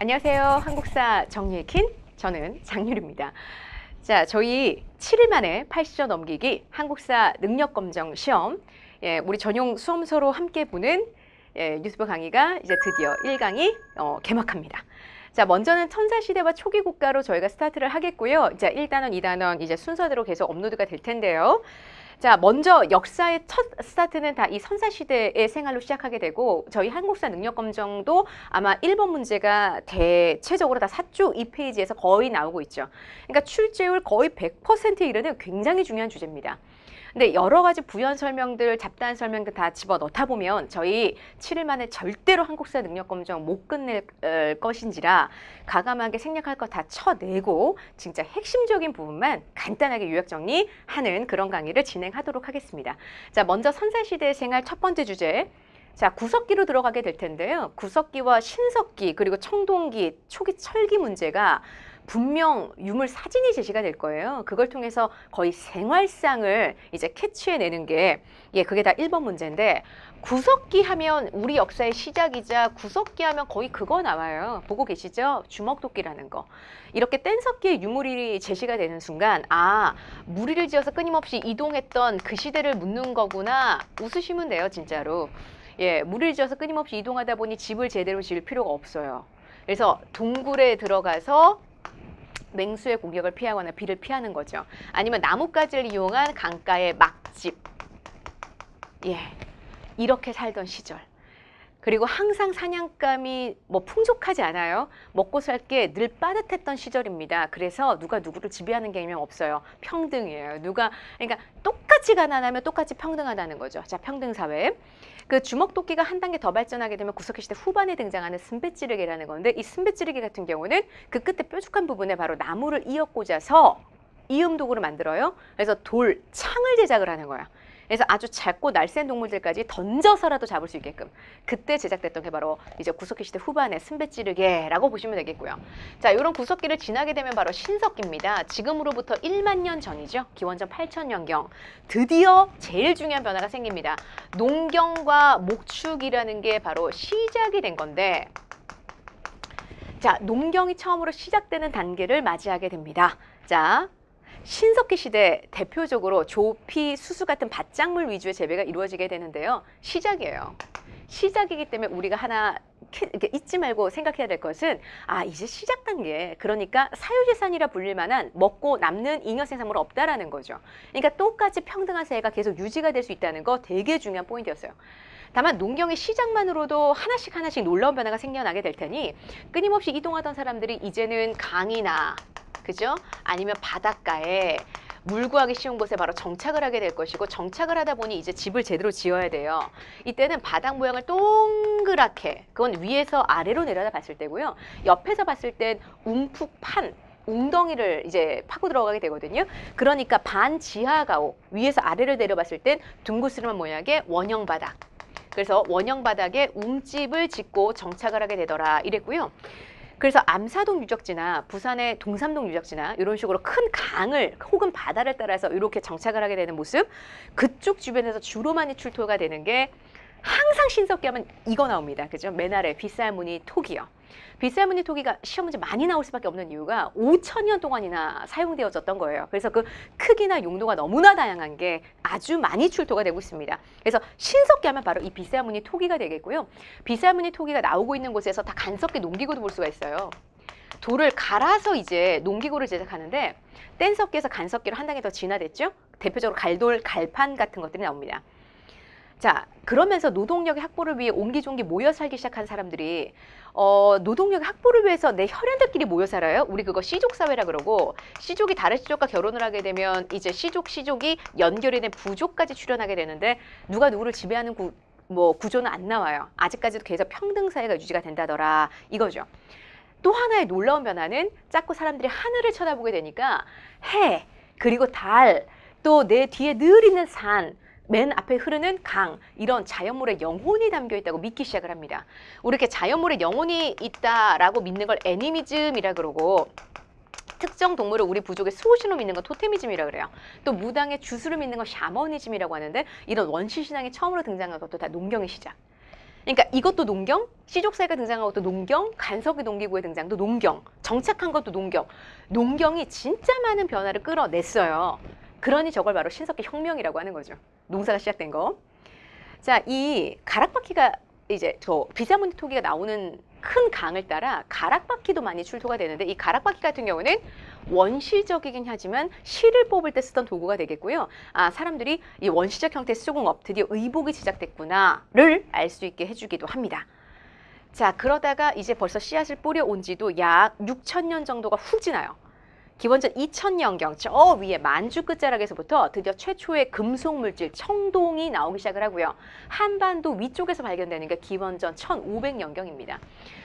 안녕하세요. 한국사 정리해킨 저는 장유리입니다. 자, 저희 7일 만에 80점 넘기기 한국사 능력검정 시험, 우리 전용 수험서로 함께 보는 유튜브 강의가 이제 드디어 1강이 개막합니다. 자, 먼저는 천사시대와 초기 국가로 저희가 스타트를 하겠고요. 자, 1단원, 2단원 이제 순서대로 계속 업로드가 될 텐데요. 자, 먼저 역사의 첫 스타트는 다 이 선사시대의 생활로 시작하게 되고, 저희 한국사 능력검정도 아마 1번 문제가 대체적으로 다 4쪽 2페이지에서 거의 나오고 있죠. 그러니까 출제율 거의 100%에 이르는 굉장히 중요한 주제입니다. 근데 여러 가지 부연 설명들, 잡다한 설명들 다 집어넣다 보면 저희 7일 만에 절대로 한국사 능력검정 못 끝낼 것인지라 과감하게 생략할 거 다 쳐내고 진짜 핵심적인 부분만 간단하게 요약 정리하는 그런 강의를 진행하도록 하겠습니다. 자, 먼저 선사시대 생활 첫 번째 주제. 자, 구석기로 들어가게 될 텐데요. 구석기와 신석기 그리고 청동기, 초기 철기 문제가 분명 유물 사진이 제시가 될 거예요. 그걸 통해서 거의 생활상을 이제 캐치해내는 게 그게 다 1번 문제인데, 구석기 하면 우리 역사의 시작이자 구석기 하면 거의 그거 나와요. 보고 계시죠? 주먹도끼라는 거. 이렇게 뗀석기의 유물이 제시가 되는 순간 무리를 지어서 끊임없이 이동했던 그 시대를 묻는 거구나. 웃으시면 돼요, 진짜로. 무리를 지어서 끊임없이 이동하다 보니 집을 제대로 지을 필요가 없어요. 그래서 동굴에 들어가서 맹수의 공격을 피하거나 비를 피하는 거죠. 아니면 나뭇가지를 이용한 강가의 막집. 이렇게 살던 시절. 그리고 항상 사냥감이 풍족하지 않아요. 먹고 살 게 늘 빠듯했던 시절입니다. 그래서 누가 누구를 지배하는 개념이 없어요. 평등이에요. 그러니까 똑같이 가난하면 똑같이 평등하다는 거죠. 자, 평등사회. 그 주먹도끼가 한 단계 더 발전하게 되면 구석기 시대 후반에 등장하는 순배찌르기라는 건데, 이 순배찌르기 같은 경우는 그 끝에 뾰족한 부분에 바로 나무를 이어 꽂아서 이음도구를 만들어요. 그래서 돌, 창을 제작을 하는 거야. 그래서 아주 작고 날쌘 동물들까지 던져서라도 잡을 수 있게끔 그때 제작됐던 게 바로 이제 구석기 시대 후반의 순배찌르기라고 보시면 되겠고요. 자, 이런 구석기를 지나게 되면 바로 신석기입니다. 지금으로부터 1만 년 전이죠. 기원전 8천년경. 드디어 제일 중요한 변화가 생깁니다. 농경과 목축이라는 게 바로 시작이 된 건데, 자, 농경이 처음으로 시작되는 단계를 맞이하게 됩니다. 자, 신석기 시대 대표적으로 조피, 수수 같은 밭작물 위주의 재배가 이루어지게 되는데요. 시작이에요. 시작이기 때문에 우리가 하나 이렇게 잊지 말고 생각해야 될 것은 이제 시작 단계, 그러니까 사유재산이라 불릴 만한 먹고 남는 잉여 생산물 없다라는 거죠. 그러니까 똑같이 평등한 사회가 계속 유지가 될 수 있다는 거 되게 중요한 포인트였어요. 다만 농경의 시작만으로도 하나씩 놀라운 변화가 생겨나게 될 테니, 끊임없이 이동하던 사람들이 이제는 강이나 그죠? 아니면 바닷가에 물 구하기 쉬운 곳에 바로 정착을 하게 될 것이고, 정착을 하다 보니 이제 집을 제대로 지어야 돼요. 이때는 바닥 모양을 동그랗게, 그건 위에서 아래로 내려다 봤을 때고요. 옆에서 봤을 땐 움푹판, 웅덩이를 이제 파고 들어가게 되거든요. 그러니까 반지하가옥, 위에서 아래를 내려봤을 땐 둥그스름한 모양의 원형 바닥. 그래서 원형 바닥에 움집을 짓고 정착을 하게 되더라 이랬고요. 그래서 암사동 유적지나 부산의 동삼동 유적지나 이런 식으로 큰 강을 혹은 바다를 따라서 이렇게 정착을 하게 되는 모습, 그쪽 주변에서 주로 많이 출토가 되는 게 항상 신석기 하면 이거 나옵니다. 그죠? 맨 아래 빗살무늬 토기요. 빗살무늬 토기가 시험 문제 많이 나올 수밖에 없는 이유가 5,000년 동안이나 사용되어졌던 거예요. 그래서 그 크기나 용도가 너무나 다양한 게 아주 많이 출토가 되고 있습니다. 그래서 신석기 하면 바로 이 빗살무늬 토기가 되겠고요. 빗살무늬 토기가 나오고 있는 곳에서 다 간석기 농기구도 볼 수가 있어요. 돌을 갈아서 이제 농기구를 제작하는데, 뗀석기에서 간석기로 한 단계 더 진화됐죠. 대표적으로 갈돌, 갈판 같은 것들이 나옵니다. 자, 그러면서 노동력의 확보를 위해 옹기종기 모여 살기 시작한 사람들이 노동력의 확보를 위해서 내 혈연들끼리 모여 살아요. 우리 그거 씨족사회라 그러고, 씨족이 다른 씨족과 결혼을 하게 되면 이제 씨족이 연결이 된 부족까지 출현하게 되는데, 누가 누구를 지배하는 구조는 안 나와요. 아직까지도 계속 평등사회가 유지가 된다더라 이거죠. 또 하나의 놀라운 변화는 자꾸 사람들이 하늘을 쳐다보게 되니까 해, 그리고 달, 또 내 뒤에 늘 있는 산, 맨 앞에 흐르는 강, 이런 자연물에 영혼이 담겨 있다고 믿기 시작을 합니다. 우리 이렇게 자연물에 영혼이 있다라고 믿는 걸 애니미즘이라 그러고, 특정 동물을 우리 부족의 수호신으로 믿는 건 토테미즘이라 그래요. 또 무당의 주술을 믿는 건 샤머니즘이라고 하는데, 이런 원시신앙이 처음으로 등장한 것도 다 농경의 시작. 그러니까 이것도 농경, 씨족사가 등장한 것도 농경, 간섭기 농기구의 등장도 농경, 정착한 것도 농경. 농경이 진짜 많은 변화를 끌어냈어요. 그러니 저걸 바로 신석기 혁명이라고 하는 거죠. 농사가 시작된 거. 자, 이 가락바퀴가 이제 저 비사무늬 토기가 나오는 큰 강을 따라 가락바퀴도 많이 출토가 되는데, 이 가락바퀴 같은 경우는 원시적이긴 하지만 실을 뽑을 때 쓰던 도구가 되겠고요. 아, 사람들이 이 원시적 형태의 수공업, 드디어 의복이 시작됐구나를 알 수 있게 해주기도 합니다. 자, 그러다가 이제 벌써 씨앗을 뿌려온 지도 약 6,000년 정도가 훅 지나요. 기원전 2000년경 저 위에 만주 끝자락에서부터 드디어 최초의 금속 물질 청동이 나오기 시작을 하고요. 한반도 위쪽에서 발견되는 게 기원전 1500년경입니다.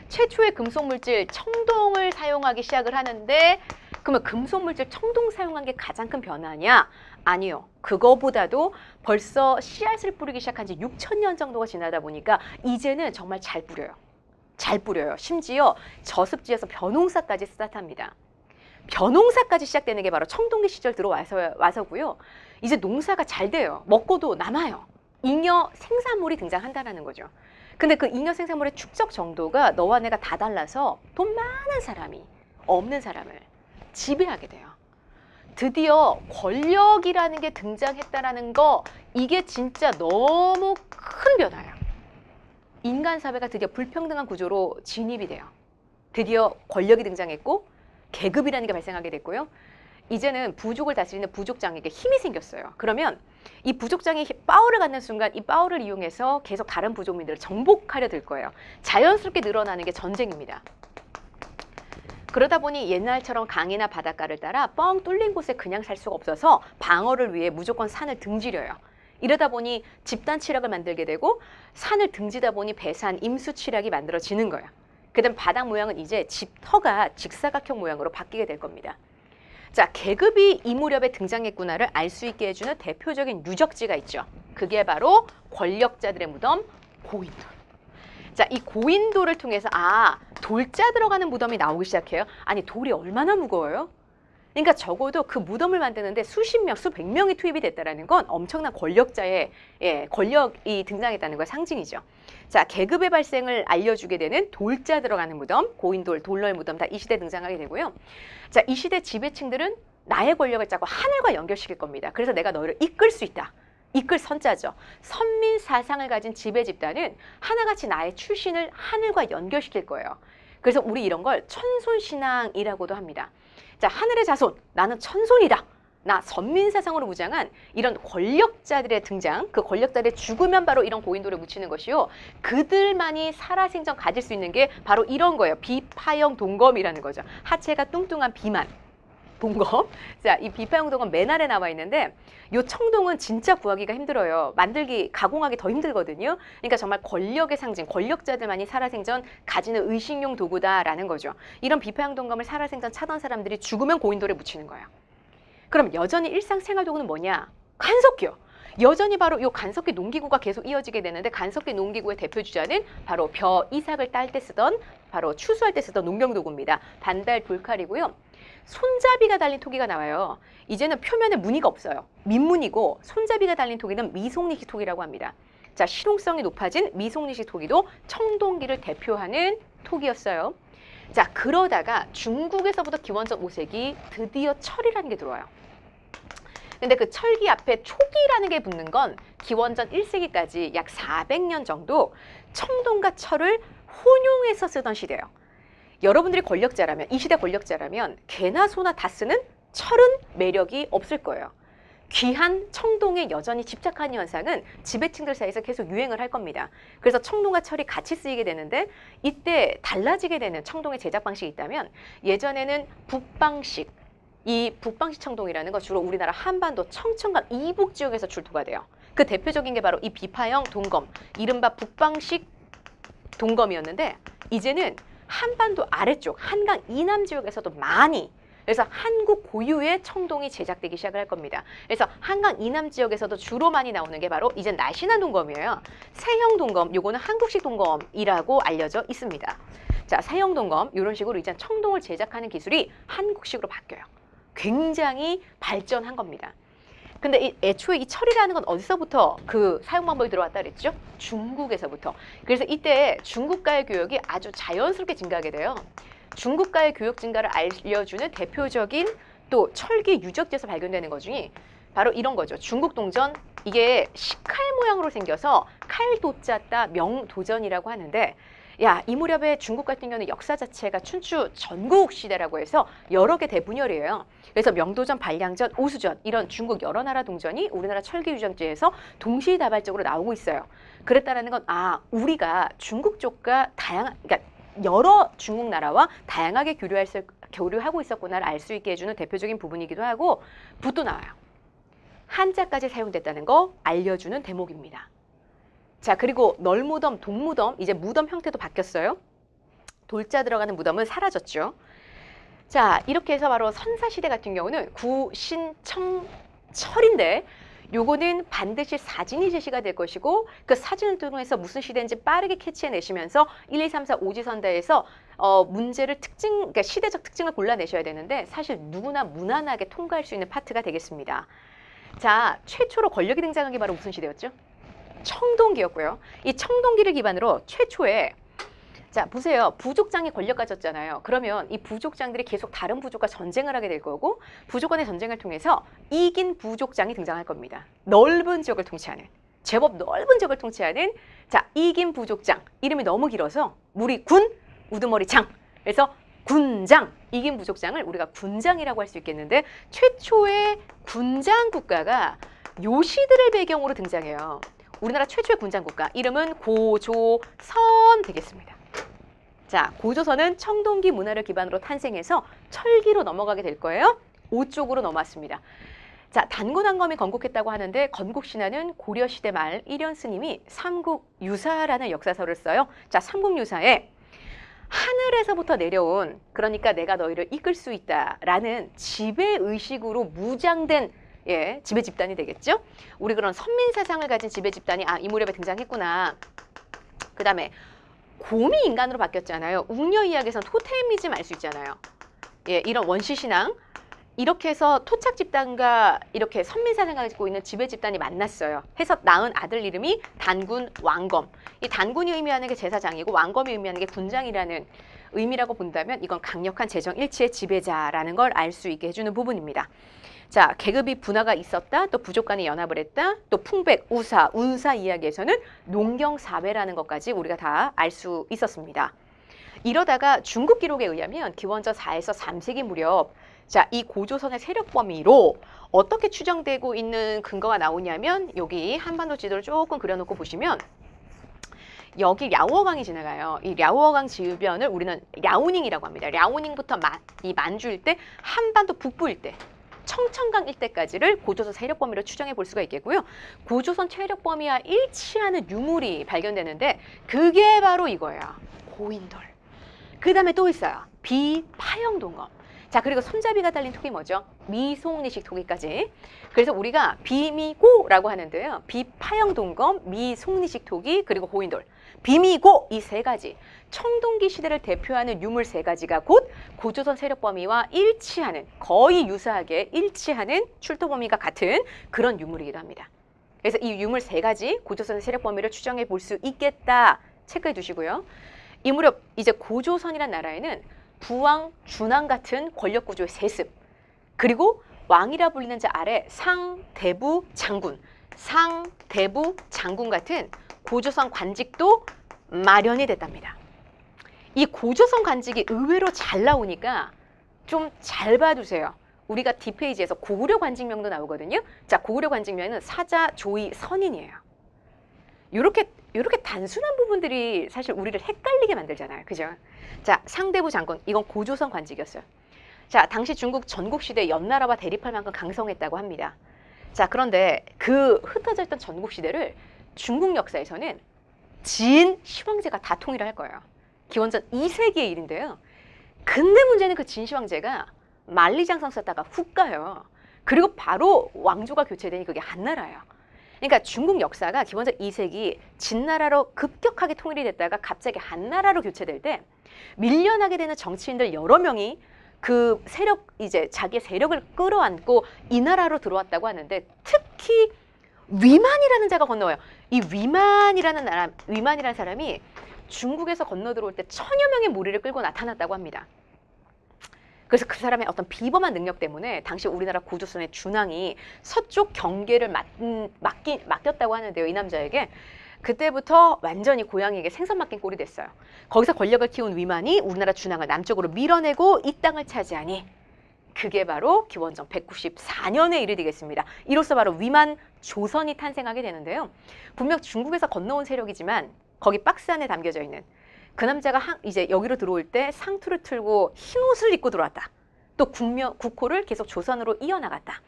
최초의 금속 물질 청동을 사용하기 시작을 하는데, 그러면 금속 물질 청동 사용한 게 가장 큰 변화냐? 아니요. 그거보다도 벌써 씨앗을 뿌리기 시작한 지 6,000년 정도가 지나다 보니까 이제는 정말 잘 뿌려요. 잘 뿌려요. 심지어 저습지에서 벼농사까지 스타트합니다. 벼농사까지 시작되는 게 바로 청동기 시절 들어와서고요. 이제 농사가 잘 돼요. 먹고도 남아요. 잉여 생산물이 등장한다는 거죠. 근데 그 잉여 생산물의 축적 정도가 너와 내가 다 달라서 돈 많은 사람이 없는 사람을 지배하게 돼요. 드디어 권력이라는 게 등장했다라는 거, 이게 진짜 너무 큰 변화예요. 인간 사회가 드디어 불평등한 구조로 진입이 돼요. 드디어 권력이 등장했고 계급이라는 게 발생하게 됐고요. 이제는 부족을 다스리는 부족장에게 힘이 생겼어요. 그러면 이 부족장이 파워를 갖는 순간 이 파워를 이용해서 계속 다른 부족민들을 정복하려 들 거예요. 자연스럽게 늘어나는 게 전쟁입니다. 그러다 보니 옛날처럼 강이나 바닷가를 따라 뻥 뚫린 곳에 그냥 살 수가 없어서 방어를 위해 무조건 산을 등지려요. 이러다 보니 집단 칠학을 만들게 되고, 산을 등지다 보니 배산, 임수 칠학이 만들어지는 거예요. 그다음 바닥 모양은 이제 집터가 직사각형 모양으로 바뀌게 될 겁니다. 자, 계급이 이 무렵에 등장했구나를 알 수 있게 해주는 대표적인 유적지가 있죠. 그게 바로 권력자들의 무덤, 고인돌. 자, 이 고인돌을 통해서 돌자 들어가는 무덤이 나오기 시작해요. 아니, 돌이 얼마나 무거워요? 그러니까 적어도 그 무덤을 만드는데 수십 명, 수백 명이 투입이 됐다는 건 엄청난 권력자의 권력이 등장했다는 걸 상징이죠. 자, 계급의 발생을 알려주게 되는 돌자 들어가는 무덤, 고인돌, 돌널 무덤 다 이 시대에 등장하게 되고요. 자, 이 시대 지배층들은 나의 권력을 짜고 하늘과 연결시킬 겁니다. 그래서 내가 너희를 이끌 수 있다. 이끌 선자죠. 선민 사상을 가진 지배 집단은 하나같이 나의 출신을 하늘과 연결시킬 거예요. 그래서 우리 이런 걸 천손신앙이라고도 합니다. 자, 하늘의 자손, 나는 천손이다. 나 선민사상으로 무장한 이런 권력자들의 등장, 그 권력자들의 죽으면 바로 이런 고인돌에 묻히는 것이요. 그들만이 살아생전 가질 수 있는 게 바로 이런 거예요. 비파형 동검이라는 거죠. 하체가 뚱뚱한 비만. 동검. 자, 이 비파형 동검 맨 아래 나와 있는데, 요 청동은 진짜 구하기가 힘들어요. 만들기, 가공하기 더 힘들거든요. 그러니까 정말 권력의 상징, 권력자들만이 살아생전 가지는 의식용 도구다라는 거죠. 이런 비파형 동검을 살아생전 차던 사람들이 죽으면 고인돌에 묻히는 거예요. 그럼 여전히 일상생활 도구는 뭐냐? 간섭기요. 여전히 바로 이 간섭기 농기구가 계속 이어지게 되는데, 간섭기 농기구의 대표 주자는 바로 벼 이삭을 딸 때 쓰던, 바로 추수할 때 쓰던 농경도구입니다. 반달 돌칼이고요. 손잡이가 달린 토기가 나와요. 이제는 표면에 무늬가 없어요. 민무늬고, 손잡이가 달린 토기는 미송리식 토기라고 합니다. 자, 실용성이 높아진 미송리식 토기도 청동기를 대표하는 토기였어요. 자, 그러다가 중국에서부터 기원전 5세기 드디어 철이라는 게 들어와요. 근데 그 철기 앞에 초기라는 게 붙는 건 기원전 1세기까지 약 400년 정도 청동과 철을 혼용해서 쓰던 시대예요. 여러분들이 권력자라면, 이 시대 권력자라면 개나 소나 다 쓰는 철은 매력이 없을 거예요. 귀한 청동에 여전히 집착하는 현상은 지배층들 사이에서 계속 유행을 할 겁니다. 그래서 청동과 철이 같이 쓰이게 되는데, 이때 달라지게 되는 청동의 제작 방식이 있다면, 예전에는 북방식, 이 북방식 청동이라는 건 주로 우리나라 한반도 청천강 이북 지역에서 출토가 돼요. 그 대표적인 게 바로 이 비파형 동검, 이른바 북방식 동검이었는데, 이제는 한반도 아래쪽 한강 이남 지역에서도 많이, 그래서 한국 고유의 청동이 제작되기 시작을 할 겁니다. 그래서 한강 이남 지역에서도 주로 많이 나오는 게 바로 이제 날씬한 동검이에요. 세형 동검, 요거는 한국식 동검이라고 알려져 있습니다. 자, 세형 동검, 이런 식으로 이제 청동을 제작하는 기술이 한국식으로 바뀌어요. 굉장히 발전한 겁니다. 근데 애초에 이 철이라는 건 어디서부터 그 사용 방법이 들어왔다 그랬죠? 중국에서부터. 그래서 이때 중국과의 교역이 아주 자연스럽게 증가하게 돼요. 중국과의 교역 증가를 알려주는 대표적인 또 철기 유적지에서 발견되는 것 중에 바로 이런 거죠. 중국 동전, 이게 식칼 모양으로 생겨서 칼도자따 명도전이라고 하는데, 야, 이 무렵에 중국 같은 경우는 역사 자체가 춘추 전국 시대라고 해서 여러 개 대분열이에요. 그래서 명도전, 발량전, 오수전 이런 중국 여러 나라 동전이 우리나라 철기 유적지에서 동시다발적으로 나오고 있어요. 그랬다라는 건 우리가 중국 쪽과 그러니까 여러 중국 나라와 다양하게 교류하고 있었구나를 알 수 있게 해주는 대표적인 부분이기도 하고, 붓도 나와요. 한자까지 사용됐다는 거 알려주는 대목입니다. 자, 그리고 널무덤, 동무덤, 이제 무덤 형태도 바뀌었어요. 돌자 들어가는 무덤은 사라졌죠. 자, 이렇게 해서 바로 선사시대 같은 경우는 구신청철인데, 요거는 반드시 사진이 제시가 될 것이고, 그 사진을 통해서 무슨 시대인지 빠르게 캐치해내시면서 1, 2, 3, 4, 오지선다에서 문제를 그러니까 시대적 특징을 골라내셔야 되는데, 사실 누구나 무난하게 통과할 수 있는 파트가 되겠습니다. 자, 최초로 권력이 등장한 게 바로 무슨 시대였죠? 청동기였고요. 이 청동기를 기반으로 최초에, 자, 보세요. 부족장이 권력 가졌잖아요. 그러면 이 부족장들이 계속 다른 부족과 전쟁을 하게 될 거고, 부족 간의 전쟁을 통해서 이긴 부족장이 등장할 겁니다. 넓은 지역을 통치하는, 제법 넓은 지역을 통치하는, 자, 이긴 부족장. 이름이 너무 길어서 무리 군, 우두머리 장. 그래서 군장, 이긴 부족장을 우리가 군장이라고 할 수 있겠는데, 최초의 군장 국가가 요 시들을 배경으로 등장해요. 우리나라 최초의 군장 국가, 이름은 고조선 되겠습니다. 자, 고조선은 청동기 문화를 기반으로 탄생해서 철기로 넘어가게 될 거예요. 5쪽으로 넘어왔습니다. 자, 단군한검이 건국했다고 하는데, 건국신화는 고려시대 말 일현 스님이 삼국유사라는 역사서를 써요. 자, 삼국유사에 하늘에서부터 내려온, 그러니까 내가 너희를 이끌 수 있다라는 지배의식으로 무장된 지배 집단이 되겠죠. 우리 그런 선민사상을 가진 지배 집단이 이 무렵에 등장했구나. 그 다음에 곰이 인간으로 바뀌었잖아요. 웅녀 이야기에서는 토테미즘 알 수 있잖아요. 이런 원시신앙, 이렇게 해서 토착 집단과 이렇게 선민사상을 가지고 있는 지배 집단이 만났어요. 해서 낳은 아들 이름이 단군, 왕검. 이 단군이 의미하는 게 제사장이고 왕검이 의미하는 게 군장이라는 의미라고 본다면, 이건 강력한 재정 일치의 지배자라는 걸 알 수 있게 해주는 부분입니다. 자, 계급이 분화가 있었다, 또 부족 간에 연합을 했다, 또 풍백, 우사, 운사 이야기에서는 농경사회라는 것까지 우리가 다 알 수 있었습니다. 이러다가 중국 기록에 의하면 기원전 4에서 3세기 무렵, 자, 이 고조선의 세력 범위로 어떻게 추정되고 있는 근거가 나오냐면, 여기 한반도 지도를 조금 그려놓고 보시면 여기 랴오어강이 지나가요. 이 랴오어강 주변을 우리는 랴오닝이라고 합니다. 랴오닝부터 이 만주 일대, 한반도 북부 일대, 청천강 일대까지를 고조선 세력 범위로 추정해 볼 수가 있겠고요. 고조선 세력 범위와 일치하는 유물이 발견되는데, 그게 바로 이거예요. 고인돌. 그 다음에 또 있어요. 비파형동검. 자, 그리고 손잡이가 달린 톡이 뭐죠? 미송리식 톡이까지. 그래서 우리가 비미고라고 하는데요. 비파형동검, 미송리식 톡이, 그리고 고인돌. 비미고, 이 세 가지. 청동기 시대를 대표하는 유물 세 가지가 곧 고조선 세력 범위와 일치하는, 거의 유사하게 일치하는, 출토 범위가 같은 그런 유물이기도 합니다. 그래서 이 유물 세 가지 고조선의 세력 범위를 추정해 볼 수 있겠다. 체크해 두시고요. 이 무렵 이제 고조선이란 나라에는 부왕, 준왕 같은 권력 구조의 세습, 그리고 왕이라 불리는 자 아래 상, 대부, 장군, 상, 대부, 장군 같은 고조선 관직도 마련이 됐답니다. 이 고조선 관직이 의외로 잘 나오니까 좀 잘 봐두세요. 우리가 뒷페이지에서 고구려 관직명도 나오거든요. 자, 고구려 관직명은 사자, 조이, 선인이에요. 이렇게 단순한 부분들이 사실 우리를 헷갈리게 만들잖아요. 그죠? 자, 상대부 장군, 이건 고조선 관직이었어요. 자, 당시 중국 전국시대 연나라와 대립할 만큼 강성했다고 합니다. 자, 그런데 그 흩어져 있던 전국시대를 중국 역사에서는 진, 시황제가 다 통일을 할 거예요. 기원전 2세기의 일인데요. 근데 문제는 그 진, 시황제가 만리장성 썼다가 훅 가요. 그리고 바로 왕조가 교체되니 그게 한나라예요. 그러니까 중국 역사가 기원전 2세기 진나라로 급격하게 통일이 됐다가 갑자기 한나라로 교체될 때 밀려나게 되는 정치인들 여러 명이 그 세력, 이제 자기의 세력을 끌어안고 이 나라로 들어왔다고 하는데 특히 위만이라는 자가 건너와요. 이 위만이라는 사람이 중국에서 건너 들어올 때 1000여 명의 무리를 끌고 나타났다고 합니다. 그래서 그 사람의 어떤 비범한 능력 때문에 당시 우리나라 고조선의 준왕이 서쪽 경계를 맡겼다고 하는데요. 이 남자에게. 그때부터 완전히 고양이에게 생선 맡긴 꼴이 됐어요. 거기서 권력을 키운 위만이 우리나라 준왕을 남쪽으로 밀어내고 이 땅을 차지하니 그게 바로 기원전 194년의 일이 되겠습니다. 이로써 바로 위만 조선이 탄생하게 되는데요. 분명 중국에서 건너온 세력이지만 거기 박스 안에 담겨져 있는 그 남자가 이제 여기로 들어올 때 상투를 틀고 흰 옷을 입고 들어왔다. 또 국호를 계속 조선으로 이어나갔다.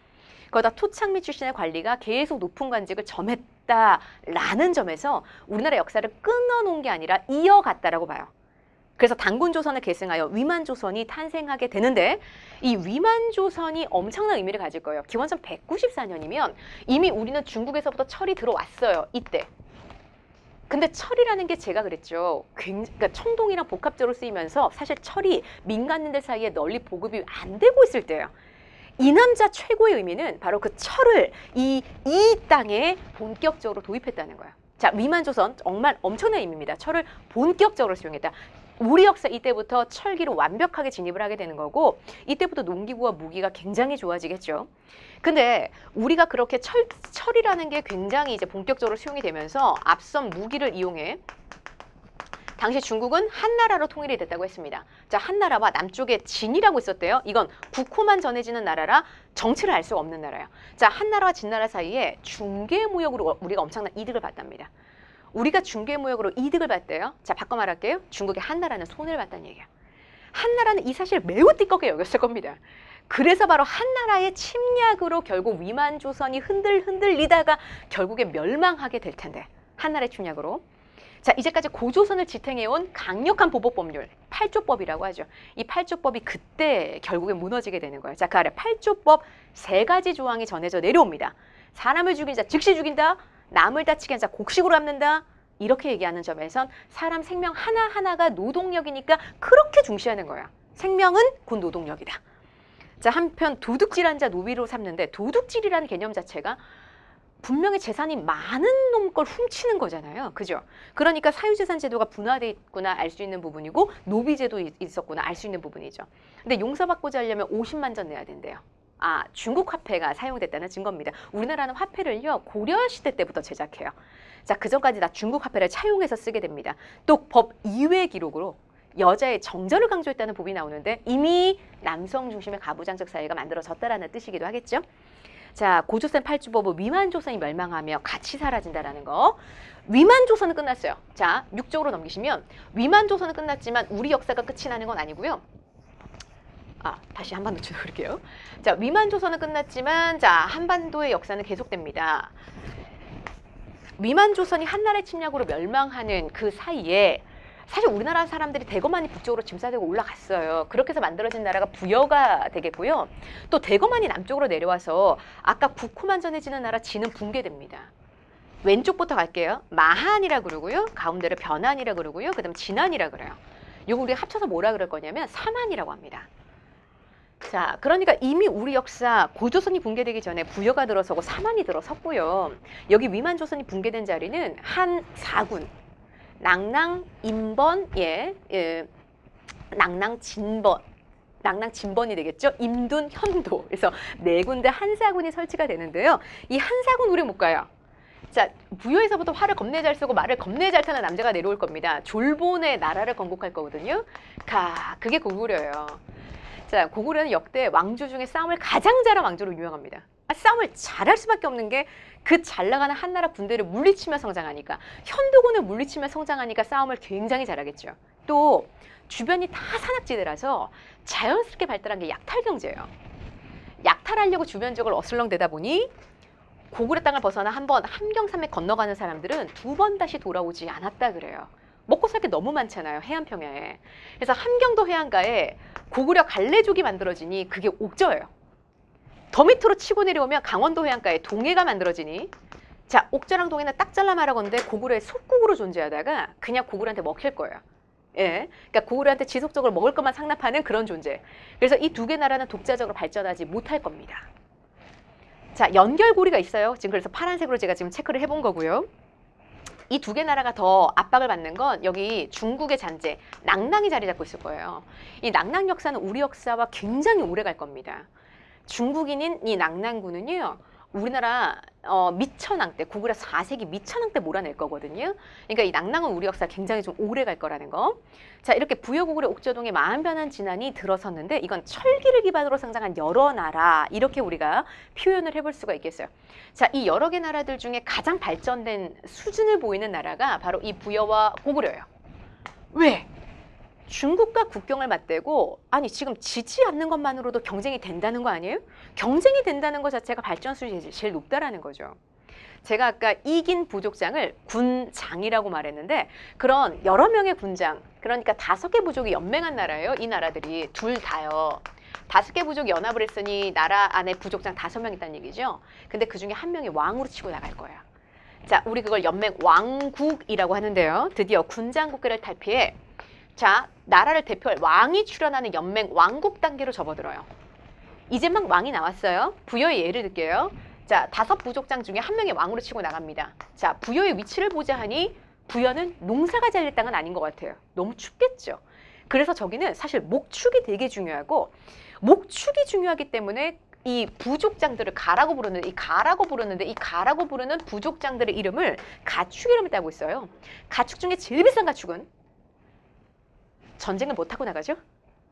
거기다 토착미 출신의 관리가 계속 높은 관직을 점했다라는 점에서 우리나라 역사를 끊어놓은 게 아니라 이어갔다라고 봐요. 그래서 단군조선을 계승하여 위만조선이 탄생하게 되는데 이 위만조선이 엄청난 의미를 가질 거예요. 기원전 194년이면 이미 우리는 중국에서부터 철이 들어왔어요. 이때. 근데 철이라는 게 제가 그랬죠. 그러니까 청동이랑 복합적으로 쓰이면서 사실 철이 민간인들 사이에 널리 보급이 안 되고 있을 때예요. 이 남자 최고의 의미는 바로 그 철을 이 땅에 본격적으로 도입했다는 거예요. 자, 위만조선 정말 엄청난 의미입니다. 철을 본격적으로 수용했다. 우리 역사 이때부터 철기로 완벽하게 진입을 하게 되는 거고 이때부터 농기구와 무기가 굉장히 좋아지겠죠. 근데 우리가 그렇게 철이라는 게 굉장히 이제 본격적으로 수용이 되면서 앞선 무기를 이용해 당시 중국은 한나라로 통일이 됐다고 했습니다. 자, 한나라와 남쪽에 진이라고 있었대요. 이건 국호만 전해지는 나라라 정치를 알 수가 없는 나라예요. 자, 한나라와 진나라 사이에 중개무역으로 우리가 엄청난 이득을 봤답니다. 우리가 중개무역으로 이득을 봤대요. 자, 바꿔 말할게요. 중국의 한나라는 손해를 봤다는 얘기야. 한나라는 이 사실을 매우 띠껍게 여겼을 겁니다. 그래서 바로 한나라의 침략으로 결국 위만조선이 흔들리다가 결국에 멸망하게 될 텐데 한나라의 침략으로. 자, 이제까지 고조선을 지탱해온 강력한 보복법률, 팔조법이라고 하죠. 이 팔조법이 그때 결국에 무너지게 되는 거예요. 자, 그 아래 팔조법 3가지 조항이 전해져 내려옵니다. 사람을 죽인 자 즉시 죽인다. 남을 다치게 한 자 곡식으로 갚는다. 이렇게 얘기하는 점에선 사람 생명 하나하나가 노동력이니까 그렇게 중시하는 거야. 생명은 곧 노동력이다. 자, 한편 도둑질한 자 노비로 삼는데 도둑질이라는 개념 자체가 분명히 재산이 많은 놈 걸 훔치는 거잖아요. 그죠? 그러니까 사유재산 제도가 분화돼 있구나 알 수 있는 부분이고 노비제도 있었구나 알 수 있는 부분이죠. 근데 용서받고자 하려면 50만 전 내야 된대요. 아, 중국 화폐가 사용됐다는 증거입니다. 우리나라는 화폐를요 고려시대 때부터 제작해요. 자, 그전까지 다 중국 화폐를 차용해서 쓰게 됩니다. 또 법 이외 기록으로 여자의 정절을 강조했다는 법이 나오는데 이미 남성 중심의 가부장적 사회가 만들어졌다라는 뜻이기도 하겠죠. 자, 고조선 팔주법은 위만조선이 멸망하며 같이 사라진다라는 거. 위만조선은 끝났어요. 자, 6쪽으로 넘기시면 위만조선은 끝났지만 우리 역사가 끝이 나는 건 아니고요. 아, 다시 한반도 쳐볼게요. 자, 위만조선은 끝났지만 자, 한반도의 역사는 계속됩니다. 위만조선이 한나라의 침략으로 멸망하는 그 사이에 사실 우리나라 사람들이 대거만이 북쪽으로 짐 싸들고 올라갔어요. 그렇게 해서 만들어진 나라가 부여가 되겠고요. 또 대거만이 남쪽으로 내려와서 아까 국호만 전해지는 나라 진은 붕괴됩니다. 왼쪽부터 갈게요. 마한이라 그러고요. 가운데를 변한이라 그러고요. 그 다음 진한이라 그래요. 이거 우리가 합쳐서 뭐라 그럴 거냐면 삼한이라고 합니다. 자, 그러니까 이미 우리 역사 고조선이 붕괴되기 전에 부여가 들어서고 삼한이 들어섰고요. 여기 위만조선이 붕괴된 자리는 한 4군. 낭랑, 인번, 낭랑진번이 되겠죠. 임둔, 현도. 그래서 4군데 한사군이 설치가 되는데요. 이 한사군 우리 못 가요. 자, 부여에서부터 활을 겁내 잘 쓰고 말을 겁내 잘 타는 남자가 내려올 겁니다. 졸본의 나라를 건국할 거거든요. 그게 고구려예요. 자, 고구려는 역대 왕조 중에 싸움을 가장 잘한 왕조로 유명합니다. 싸움을 잘할 수밖에 없는 게 그 잘 나가는 한나라 군대를 물리치며 성장하니까 현도군을 물리치며 성장하니까 싸움을 굉장히 잘하겠죠. 또 주변이 다 산악지대라서 자연스럽게 발달한 게 약탈 경제예요. 약탈하려고 주변적으로 어슬렁대다 보니 고구려 땅을 벗어나 한번 함경산맥 건너가는 사람들은 2번 다시 돌아오지 않았다 그래요. 먹고 살 게 너무 많잖아요. 해안평야에. 그래서 함경도 해안가에 고구려 갈래족이 만들어지니 그게 옥저예요. 더 밑으로 치고 내려오면 강원도 해안가에 동해가 만들어지니 자, 옥저랑 동해는 딱 잘라 말하건대 고구려의 속국으로 존재하다가 그냥 고구려한테 먹힐 거예요. 예, 그러니까 고구려한테 지속적으로 먹을 것만 상납하는 그런 존재. 그래서 이 두 개 나라는 독자적으로 발전하지 못할 겁니다. 자, 연결고리가 있어요. 지금 그래서 파란색으로 제가 지금 체크를 해본 거고요. 이 두 개 나라가 더 압박을 받는 건 여기 중국의 잔재, 낭낭이 자리 잡고 있을 거예요. 이 낭낭 역사는 우리 역사와 굉장히 오래 갈 겁니다. 중국인인 이 낭낭군은요, 우리나라 미천왕 때, 고구려 4세기 미천왕 때 몰아낼 거거든요. 그러니까 이 낭낭은 우리 역사 굉장히 좀 오래 갈 거라는 거. 자, 이렇게 부여고구려 옥저동의 만변한 진안이 들어섰는데 이건 철기를 기반으로 성장한 여러 나라, 이렇게 우리가 표현을 해볼 수가 있겠어요. 자, 이 여러 개 나라들 중에 가장 발전된 수준을 보이는 나라가 바로 이 부여와 고구려예요. 왜? 중국과 국경을 맞대고, 아니 지금 지지 않는 것만으로도 경쟁이 된다는 거 아니에요? 경쟁이 된다는 것 자체가 발전 수준이 제일 높다라는 거죠. 제가 아까 이긴 부족장을 군장이라고 말했는데, 그런 여러 명의 군장, 그러니까 5개 부족이 연맹한 나라예요. 이 나라들이 둘 다요. 5개 부족이 연합을 했으니 나라 안에 부족장 5명 있다는 얘기죠. 근데 그중에 한 명이 왕으로 치고 나갈 거예요. 자, 우리 그걸 연맹 왕국이라고 하는데요. 드디어 군장국계를 탈피해, 자, 나라를 대표할 왕이 출연하는 연맹 왕국 단계로 접어들어요. 이제 막 왕이 나왔어요. 부여의 예를 들게요. 자, 5 부족장 중에 한 명이 왕으로 치고 나갑니다. 자, 부여의 위치를 보자 하니 부여는 농사가 잘릴 땅은 아닌 것 같아요. 너무 춥겠죠. 그래서 저기는 사실 목축이 되게 중요하고, 목축이 중요하기 때문에 이 부족장들을 가라고 부르는데, 이 가라고 부르는 부족장들의 이름을 가축 이름을 따고 있어요. 가축 중에 제일 비싼 가축은 전쟁을 못 타고 나가죠?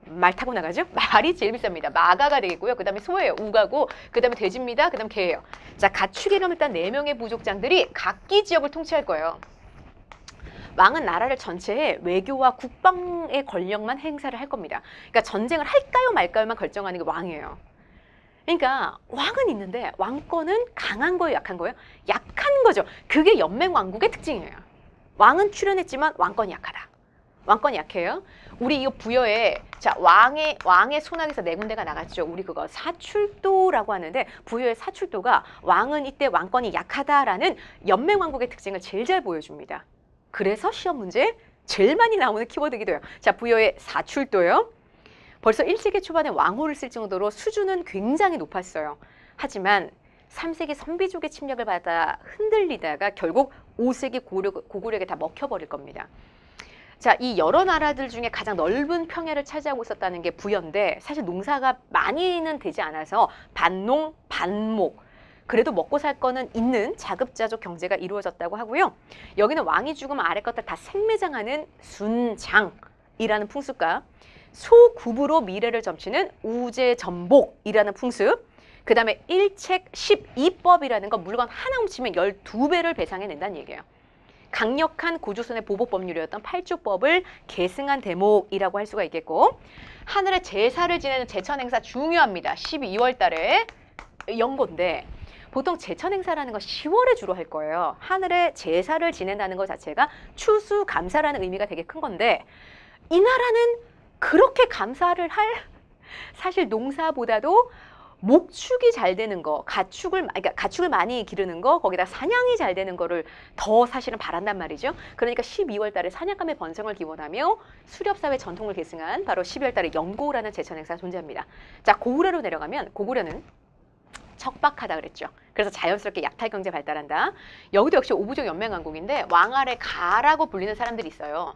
말 타고 나가죠? 말이 제일 비쌉니다. 마가가 되겠고요. 그 다음에 소예요. 우가고, 그 다음에 돼지입니다. 그 다음에 개예요. 자, 가축의 이름을 딴 4명의 부족장들이 각기 지역을 통치할 거예요. 왕은 나라를 전체에 외교와 국방의 권력만 행사를 할 겁니다. 그러니까 전쟁을 할까요 말까요만 결정하는 게 왕이에요. 그러니까 왕은 있는데 왕권은 강한 거예요, 약한 거예요? 약한 거죠. 그게 연맹 왕국의 특징이에요. 왕은 출연했지만 왕권이 약하다. 왕권이 약해요. 우리 이 부여에, 자, 왕의 손아귀에서 4군데가 나갔죠. 우리 그거 사출도라고 하는데, 부여의 사출도가 왕은 이때 왕권이 약하다라는 연맹 왕국의 특징을 제일 잘 보여줍니다. 그래서 시험 문제에 제일 많이 나오는 키워드이기도 해요. 자, 부여의 사출도요. 벌써 1세기 초반에 왕호를 쓸 정도로 수준은 굉장히 높았어요. 하지만 3세기 선비족의 침략을 받아 흔들리다가 결국 5세기 고구려에게 다 먹혀버릴 겁니다. 자, 이 여러 나라들 중에 가장 넓은 평야를 차지하고 있었다는 게 부여인데, 사실 농사가 많이는 되지 않아서 반농, 반목, 그래도 먹고 살 거는 있는 자급자족 경제가 이루어졌다고 하고요. 여기는 왕이 죽으면 아래 것들 다 생매장하는 순장이라는 풍습과 소굽으로 미래를 점치는 우제전복이라는 풍습, 그 다음에 일책 12법이라는 건 물건 하나 훔치면 12배를 배상해낸다는 얘기예요. 강력한 고조선의 보복 법률이었던 팔주법을 계승한 대목이라고 할 수가 있겠고, 하늘의 제사를 지내는 제천 행사 중요합니다. 12월 달에 연고인데, 보통 제천 행사라는 건 10월에 주로 할 거예요. 하늘의 제사를 지낸다는 것 자체가 추수감사라는 의미가 되게 큰 건데, 이 나라는 그렇게 감사를 할, 사실 농사보다도 목축이 잘 되는 거, 그러니까 가축을 많이 기르는 거, 거기다 사냥이 잘 되는 거를 더 사실은 바란단 말이죠. 그러니까 12월 달에 사냥감의 번성을 기원하며 수렵사회 전통을 계승한 바로 12월 달에 연고라는 제천 행사가 존재합니다. 자, 고구려로 내려가면, 고구려는 척박하다 그랬죠. 그래서 자연스럽게 약탈 경제 발달한다. 여기도 역시 오부족 연맹 왕국인데, 왕 아래 가라고 불리는 사람들이 있어요.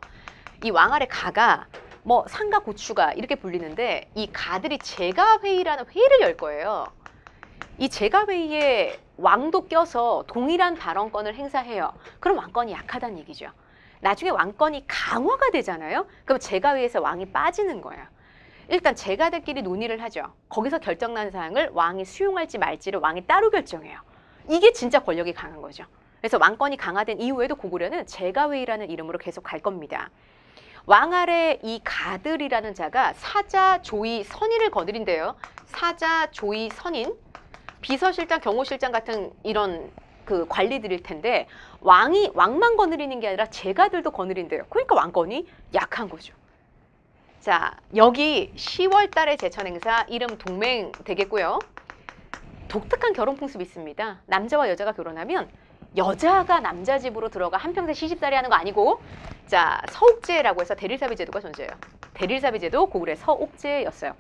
이 왕 아래 가가 뭐 상가 고추가 이렇게 불리는데, 이 가들이 제가회의라는 회의를 열 거예요. 이 제가회의에 왕도 껴서 동일한 발언권을 행사해요. 그럼 왕권이 약하다는 얘기죠. 나중에 왕권이 강화가 되잖아요. 그럼 제가회의에서 왕이 빠지는 거예요. 일단 제가들끼리 논의를 하죠. 거기서 결정난 사항을 왕이 수용할지 말지를 왕이 따로 결정해요. 이게 진짜 권력이 강한 거죠. 그래서 왕권이 강화된 이후에도 고구려는 제가회의라는 이름으로 계속 갈 겁니다. 왕 아래 이 가들이라는 자가 사자, 조이, 선인을 거느린대요. 사자, 조이, 선인, 비서실장, 경호실장 같은 이런 그 관리들일 텐데, 왕만 거느리는 게 아니라 제가들도 거느린대요. 그러니까 왕권이 약한 거죠. 자, 여기 10월 달에 제천 행사, 이름 동맹 되겠고요. 독특한 결혼 풍습이 있습니다. 남자와 여자가 결혼하면 여자가 남자 집으로 들어가 한평생 시집살이 하는 거 아니고, 자, 서옥제라고 해서 대릴사비 제도가 존재해요. 대릴사비 제도 고구려의 서옥제였어요.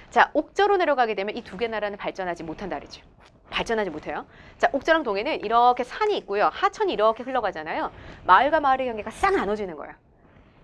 자, 옥저로 내려가게 되면 이 두 개 나라는 발전하지 못한다 그러죠. 발전하지 못해요. 자, 옥저랑 동해는 이렇게 산이 있고요. 하천이 이렇게 흘러가잖아요. 마을과 마을의 경계가 싹 나눠지는 거예요.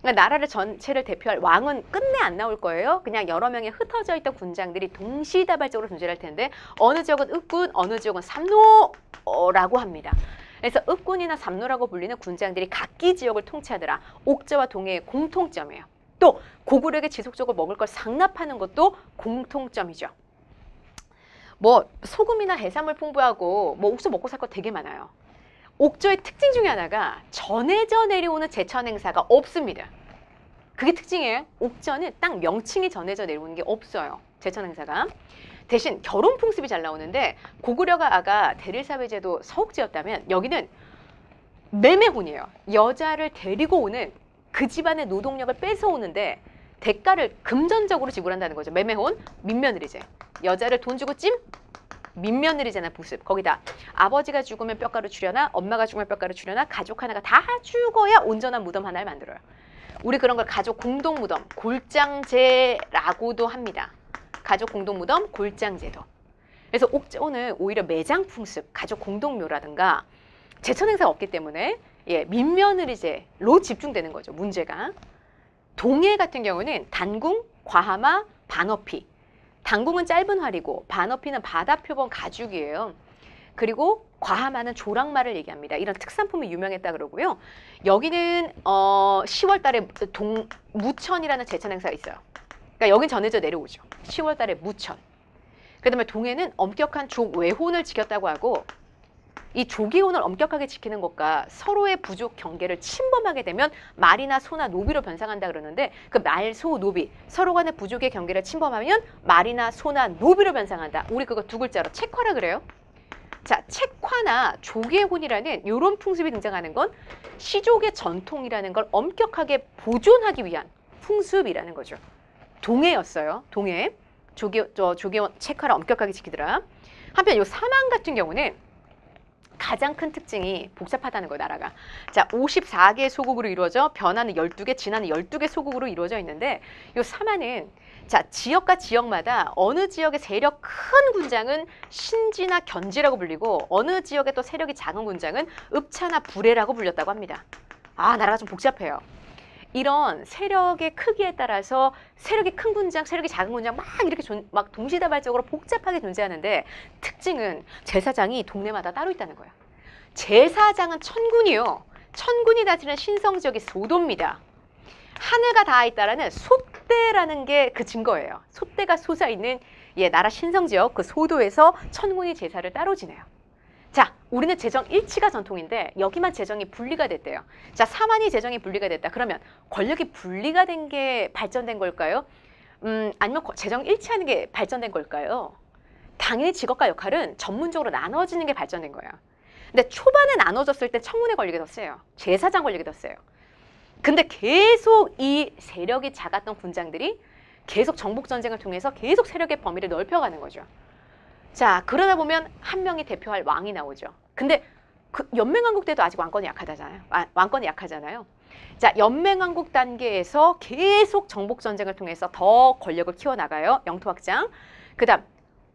그러니까 나라를 전체를 대표할 왕은 끝내 안 나올 거예요. 그냥 여러 명의 흩어져 있던 군장들이 동시다발적으로 존재할 텐데 어느 지역은 읍군, 어느 지역은 삼노라고 합니다. 그래서 읍군이나 삼노라고 불리는 군장들이 각기 지역을 통치하더라. 옥저와 동해의 공통점이에요. 또 고구려에게 지속적으로 먹을 걸 상납하는 것도 공통점이죠. 뭐 소금이나 해산물 풍부하고 뭐 옥저 먹고 살 거 되게 많아요. 옥저의 특징 중에 하나가 전해져 내려오는 제천 행사가 없습니다. 그게 특징이에요. 옥저는 딱 명칭이 전해져 내려오는 게 없어요. 제천 행사가. 대신 결혼 풍습이 잘 나오는데 고구려가 아가 대릴사회제도 서옥제였다면 여기는 매매혼이에요. 여자를 데리고 오는 그 집안의 노동력을 뺏어오는데 대가를 금전적으로 지불한다는 거죠. 매매혼, 민며느리제. 여자를 돈 주고 찜? 민며느리제나 부습. 거기다 아버지가 죽으면 뼈가루 추려나 엄마가 죽으면 뼈가루 추려나 가족 하나가 다 죽어야 온전한 무덤 하나를 만들어요. 우리 그런 걸 가족 공동 무덤, 골장제라고도 합니다. 가족 공동 무덤, 골장제도. 그래서 옥저는 오히려 매장 풍습, 가족 공동묘라든가 제천 행사가 없기 때문에 민며느리제로 집중되는 거죠. 문제가. 동해 같은 경우는 단궁, 과하마, 반어피. 단궁은 짧은 활이고 반어피는 바다표범 가죽이에요. 그리고 과하마는 조랑말을 얘기합니다. 이런 특산품이 유명했다 그러고요. 여기는 10월 달에 무천이라는 제천 행사가 있어요. 그러니까 여긴 전해져 내려오죠. 10월 달에 무천. 그다음에 동해는 엄격한 족 외혼을 지켰다고 하고 이 조기혼을 엄격하게 지키는 것과 서로의 부족 경계를 침범하게 되면 말이나 소나 노비로 변상한다 그러는데 그 말, 소, 노비 서로 간의 부족의 경계를 침범하면 말이나 소나 노비로 변상한다. 우리 그거 두 글자로 책화라 그래요. 자, 책화나 조계혼이라는 이런 풍습이 등장하는 건 시족의 전통이라는 걸 엄격하게 보존하기 위한 풍습이라는 거죠. 동해였어요. 동해. 조계혼, 책화를 엄격하게 지키더라. 한편 이 사만 같은 경우는 가장 큰 특징이 복잡하다는 거예요, 나라가. 자, 54개 소국으로 이루어져 변하는 12개, 진화는 12개 소국으로 이루어져 있는데 이 사만은 자, 지역과 지역마다 어느 지역의 세력 큰 군장은 신지나 견지라고 불리고 어느 지역의 또 세력이 작은 군장은 읍차나 부래라고 불렸다고 합니다. 아, 나라가 좀 복잡해요. 이런 세력의 크기에 따라서 세력이 큰 군장, 세력이 작은 군장 막 이렇게 막 동시다발적으로 복잡하게 존재하는데 특징은 제사장이 동네마다 따로 있다는 거예요. 제사장은 천군이요. 천군이 다스리는 신성지역이 소도입니다. 하늘과 닿아 있다라는 솥대라는 게 그 증거예요. 솥대가 솟아있는 나라 신성지역 그 소도에서 천군이 제사를 따로 지내요. 자, 우리는 재정 일치가 전통인데 여기만 재정이 분리가 됐대요. 자, 사만이 재정이 분리가 됐다. 그러면 권력이 분리가 된 게 발전된 걸까요? 아니면 재정 일치하는 게 발전된 걸까요? 당연히 직업과 역할은 전문적으로 나눠지는 게 발전된 거예요. 근데 초반에 나눠졌을 때 청문회 권력이 더 세요. 제사장 권력이 더 세요. 근데 계속 이 세력이 작았던 군장들이 계속 정복전쟁을 통해서 계속 세력의 범위를 넓혀가는 거죠. 자, 그러다 보면 한 명이 대표할 왕이 나오죠. 근데 그 연맹왕국 때도 아직 왕권이 약하잖아요. 왕권이 약하잖아요. 자, 연맹왕국 단계에서 계속 정복전쟁을 통해서 더 권력을 키워나가요. 영토확장. 그 다음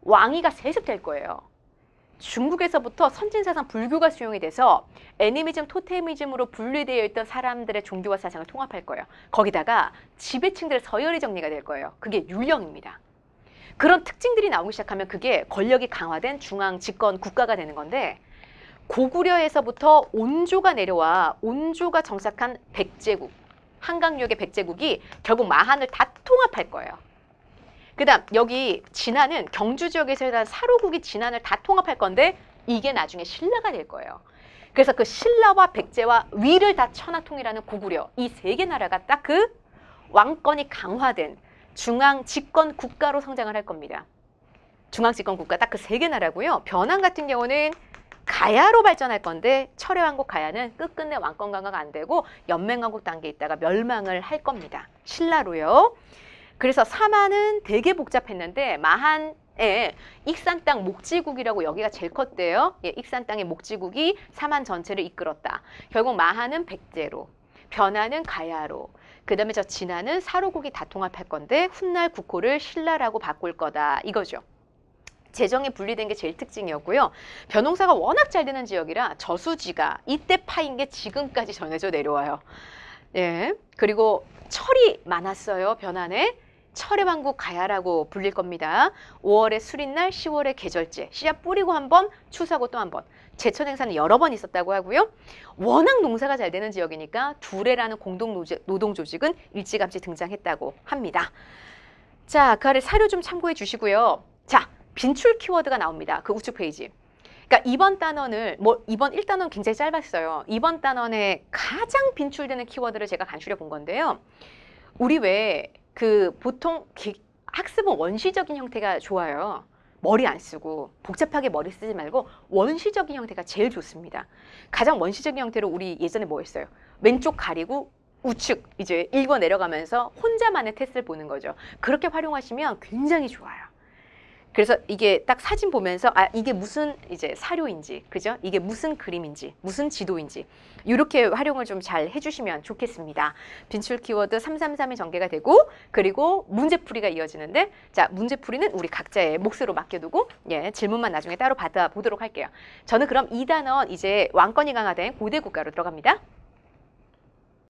왕위가 세습될 거예요. 중국에서부터 선진사상 불교가 수용이 돼서 애니미즘, 토테미즘으로 분리되어 있던 사람들의 종교와 사상을 통합할 거예요. 거기다가 지배층들의 서열이 정리가 될 거예요. 그게 율령입니다. 그런 특징들이 나오기 시작하면 그게 권력이 강화된 중앙 집권 국가가 되는 건데 고구려에서부터 온조가 내려와 온조가 정착한 백제국, 한강유역의 백제국이 결국 마한을 다 통합할 거예요. 그 다음 여기 진안은 경주 지역에서 일어난 사로국이 진안을 다 통합할 건데 이게 나중에 신라가 될 거예요. 그래서 그 신라와 백제와 위를 다 천하통일하는 고구려 이 세 개 나라가 딱 그 왕권이 강화된 중앙 집권 국가로 성장을 할 겁니다. 중앙 집권 국가 딱 그 세 개 나라고요. 변환 같은 경우는 가야로 발전할 건데 철해왕국 가야는 끝끝내 왕권 강화가 안 되고 연맹왕국 단계에 있다가 멸망을 할 겁니다. 신라로요. 그래서 사만은 되게 복잡했는데 마한 예, 익산 땅 목지국이라고 여기가 제일 컸대요. 예, 익산 땅의 목지국이 사만 전체를 이끌었다. 결국 마하는 백제로, 변하는 가야로, 그 다음에 저 진하는 사로국이 다 통합할 건데 훗날 국호를 신라라고 바꿀 거다. 이거죠. 재정이 분리된 게 제일 특징이었고요. 벼농사가 워낙 잘 되는 지역이라 저수지가 이때 파인 게 지금까지 전해져 내려와요. 예, 그리고 철이 많았어요. 변안에. 철의 왕국 가야라고 불릴 겁니다. 5월에 수린날, 10월에 계절제, 씨앗 뿌리고 한 번, 추수하고 또 한 번. 제철 행사는 여러 번 있었다고 하고요. 워낙 농사가 잘 되는 지역이니까 두레라는 공동 노동 조직은 일찌감치 등장했다고 합니다. 자, 그 아래 사료 좀 참고해 주시고요. 자, 빈출 키워드가 나옵니다. 그 우측 페이지. 그러니까 이번 단원을 이번 1단원 굉장히 짧았어요. 이번 단원에 가장 빈출되는 키워드를 제가 간추려 본 건데요. 우리 왜 그 보통 학습은 원시적인 형태가 좋아요. 머리 안 쓰고 복잡하게 머리 쓰지 말고 원시적인 형태가 제일 좋습니다. 가장 원시적인 형태로 우리 예전에 뭐 했어요? 왼쪽 가리고 우측 이제 읽어 내려가면서 혼자만의 테스트를 보는 거죠. 그렇게 활용하시면 굉장히 좋아요. 그래서 이게 딱 사진 보면서 아 이게 무슨 이제 사료인지 그죠? 이게 무슨 그림인지 무슨 지도인지 이렇게 활용을 좀 잘 해주시면 좋겠습니다. 빈출 키워드 333이 전개가 되고 그리고 문제풀이가 이어지는데 자 문제풀이는 우리 각자의 몫으로 맡겨두고 예 질문만 나중에 따로 받아보도록 할게요. 저는 그럼 2단원 이제 왕권이 강화된 고대 국가로 들어갑니다.